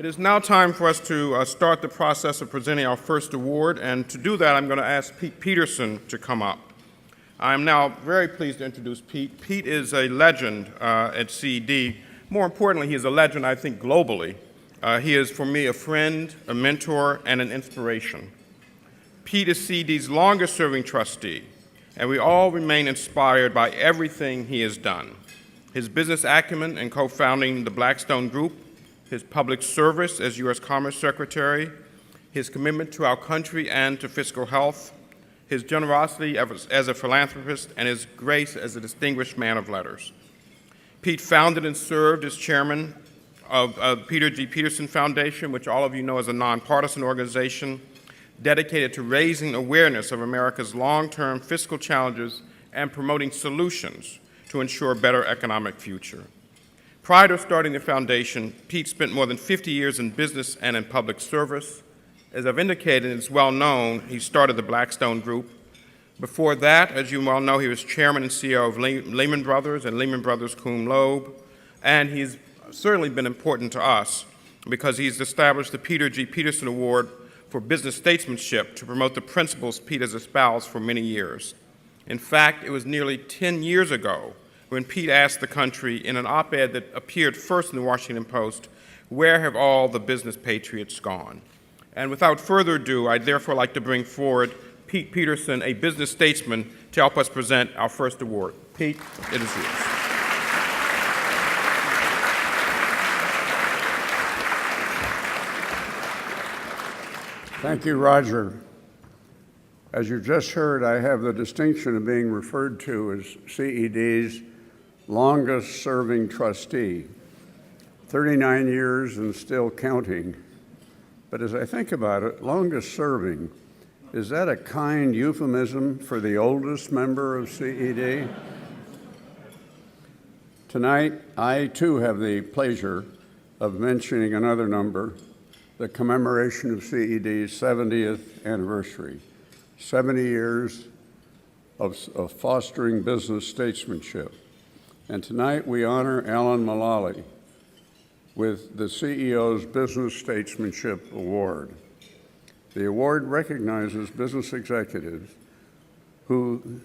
It is now time for us to start the process of presenting our first award, and to do that, I'm going to ask Pete Peterson to come up. I am now very pleased to introduce Pete. Pete is a legend at CED. More importantly, he is a legend, I think, globally. He is, for me, a friend, a mentor, and an inspiration. Pete is CED's longest-serving trustee, and we all remain inspired by everything he has done. His business acumen in co-founding the Blackstone Group, his public service as U.S. Commerce Secretary, his commitment to our country and to fiscal health, his generosity as a philanthropist, and his grace as a distinguished man of letters. Pete founded and served as chairman of Peter G. Peterson Foundation, which all of you know is a nonpartisan organization dedicated to raising awareness of America's long-term fiscal challenges and promoting solutions to ensure a better economic future. Prior to starting the foundation, Pete spent more than 50 years in business and in public service. As I've indicated, it's well known, he started the Blackstone Group. Before that, as you well know, he was chairman and CEO of Lehman Brothers and Lehman Brothers cum laude, and he's certainly been important to us because he's established the Peter G. Peterson Award for Business Statesmanship to promote the principles Pete has espoused for many years. In fact, it was nearly 10 years ago when Pete asked the country in an op-ed that appeared first in the Washington Post, "Where have all the business patriots gone?" And without further ado, I'd therefore like to bring forward Pete Peterson, a business statesman, to help us present our first award. Pete, it is yours. Thank you, Roger. As you just heard, I have the distinction of being referred to as CED's longest-serving trustee, 39 years and still counting. But as I think about it, longest-serving, is that a kind euphemism for the oldest member of CED? Tonight, I too have the pleasure of mentioning another number, the commemoration of CED's 70th anniversary, 70 years of fostering business statesmanship. And tonight we honor Alan Mulally with the CEO's Business Statesmanship Award. The award recognizes business executives who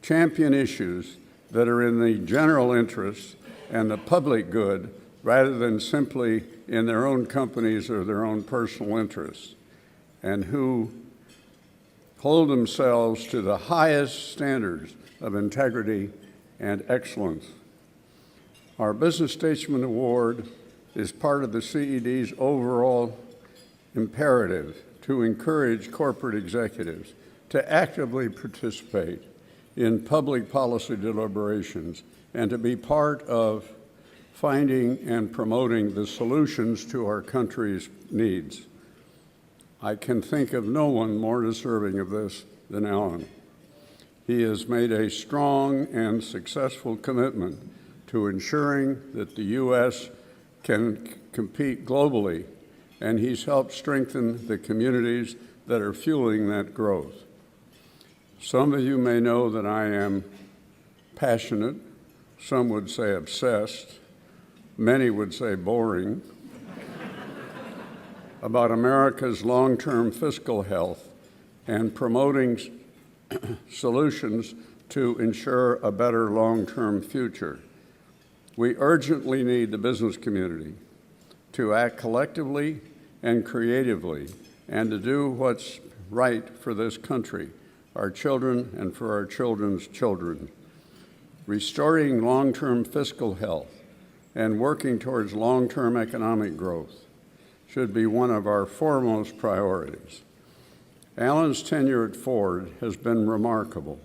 champion issues that are in the general interest and the public good rather than simply in their own companies or their own personal interests, and who hold themselves to the highest standards of integrity and excellence. Our Business Statesman Award is part of the CED's overall imperative to encourage corporate executives to actively participate in public policy deliberations and to be part of finding and promoting the solutions to our country's needs. I can think of no one more deserving of this than Alan. He has made a strong and successful commitment to ensuring that the U.S. can compete globally, and he's helped strengthen the communities that are fueling that growth. Some of you may know that I am passionate, some would say obsessed, many would say boring, about America's long-term fiscal health and promoting solutions to ensure a better long-term future. We urgently need the business community to act collectively and creatively and to do what's right for this country, our children, and for our children's children. Restoring long-term fiscal health and working towards long-term economic growth should be one of our foremost priorities. Alan's tenure at Ford has been remarkable,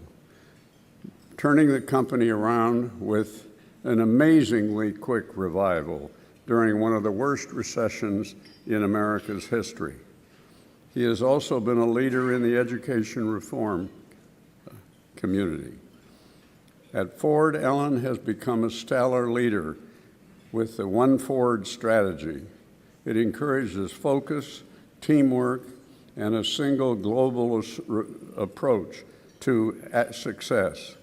turning the company around with an amazingly quick revival during one of the worst recessions in America's history. He has also been a leader in the education reform community. At Ford, Alan has become a stellar leader with the One Ford strategy. It encourages focus, teamwork, and a single global approach to success.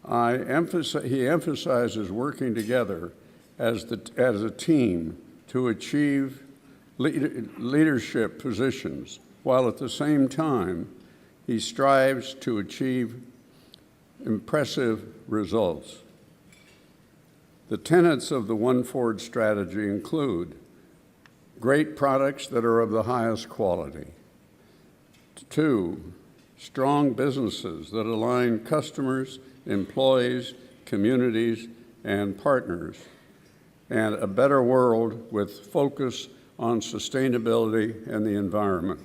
He emphasizes working together as a team to achieve leadership positions, while at the same time, he strives to achieve impressive results. The tenets of the One Ford strategy include great products that are of the highest quality. 2, strong businesses that align customers, employees, communities, and partners, and a better world with focus on sustainability and the environment.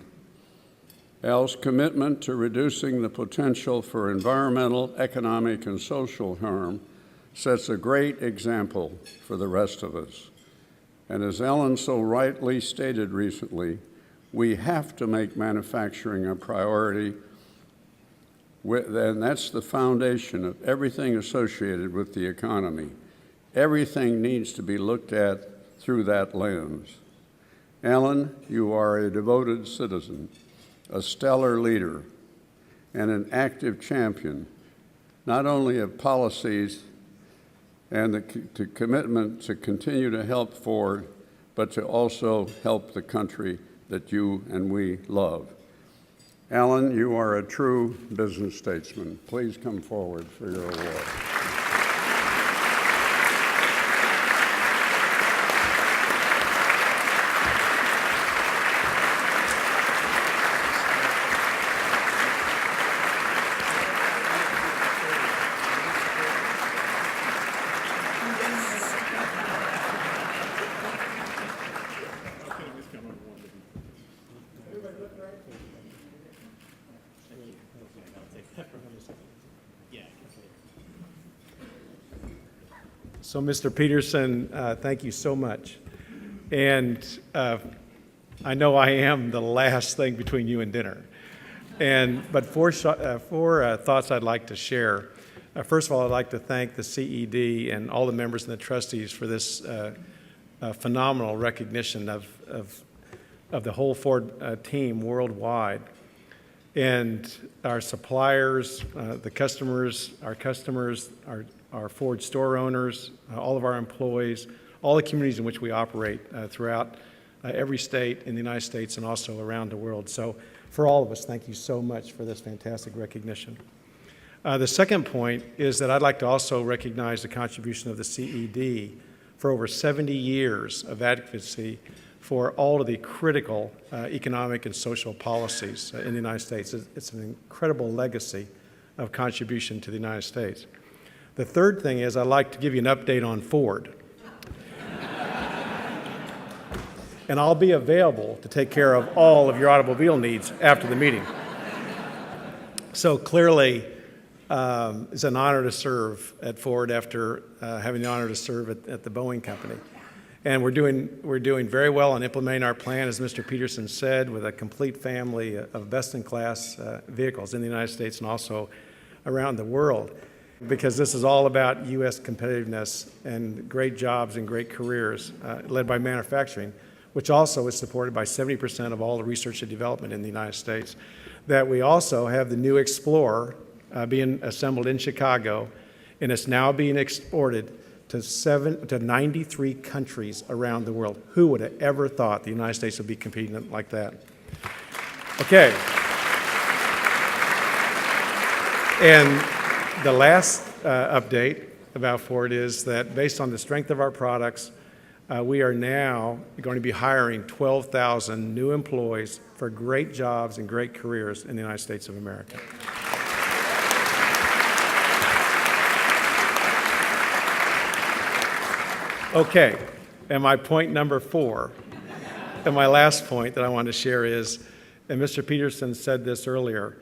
Al's commitment to reducing the potential for environmental, economic, and social harm sets a great example for the rest of us. And as Ellen so rightly stated recently, we have to make manufacturing a priority, and that's the foundation of everything associated with the economy. Everything needs to be looked at through that lens. Ellen, you are a devoted citizen, a stellar leader, and an active champion, not only of policies and the commitment to continue to help Ford, but to also help the country that you and we love. Alan, you are a true business statesman. Please come forward for your award. So, Mr. Peterson, thank you so much. And I know I am the last thing between you and dinner. But four thoughts I'd like to share. First of all, I'd like to thank the CED and all the members and the trustees for this phenomenal recognition of the whole Ford team worldwide. And our suppliers, the customers, our Ford store owners, all of our employees, all the communities in which we operate throughout every state in the United States and also around the world. So for all of us, thank you so much for this fantastic recognition. The second point is that I'd like to also recognize the contribution of the CED for over 70 years of advocacy for all of the critical economic and social policies in the United States. It's an incredible legacy of contribution to the United States. The third thing is I'd like to give you an update on Ford. And I'll be available to take care of all of your automobile needs after the meeting. So clearly, it's an honor to serve at Ford after having the honor to serve at the Boeing company. And we're doing very well on implementing our plan, as Mr. Peterson said, with a complete family of best-in-class vehicles in the United States and also around the world, because this is all about U.S. competitiveness and great jobs and great careers led by manufacturing, which also is supported by 70% of all the research and development in the United States. That we also have the new Explorer being assembled in Chicago, and it's now being exported to 93 countries around the world. Who would have ever thought the United States would be competing like that? Okay. And the last update about Ford is that based on the strength of our products, we are now going to be hiring 12,000 new employees for great jobs and great careers in the United States of America. Okay, and my point number 4, and my last point that I want to share is, and Mr. Peterson said this earlier,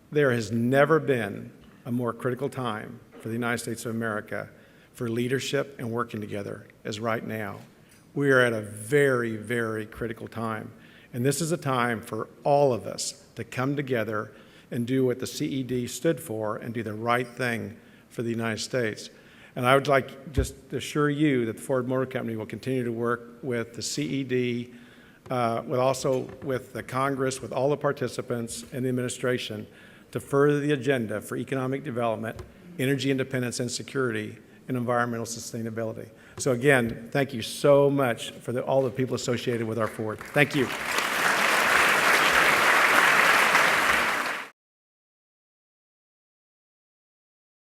there has never been a more critical time for the United States of America for leadership and working together as right now. We are at a very, very critical time, and this is a time for all of us to come together and do what the CED stood for and do the right thing for the United States. And I would like just to assure you that the Ford Motor Company will continue to work with the CED, with the Congress, with all the participants and the administration to further the agenda for economic development, energy independence and security, and environmental sustainability. So again, thank you so much for all the people associated with our Ford. Thank you.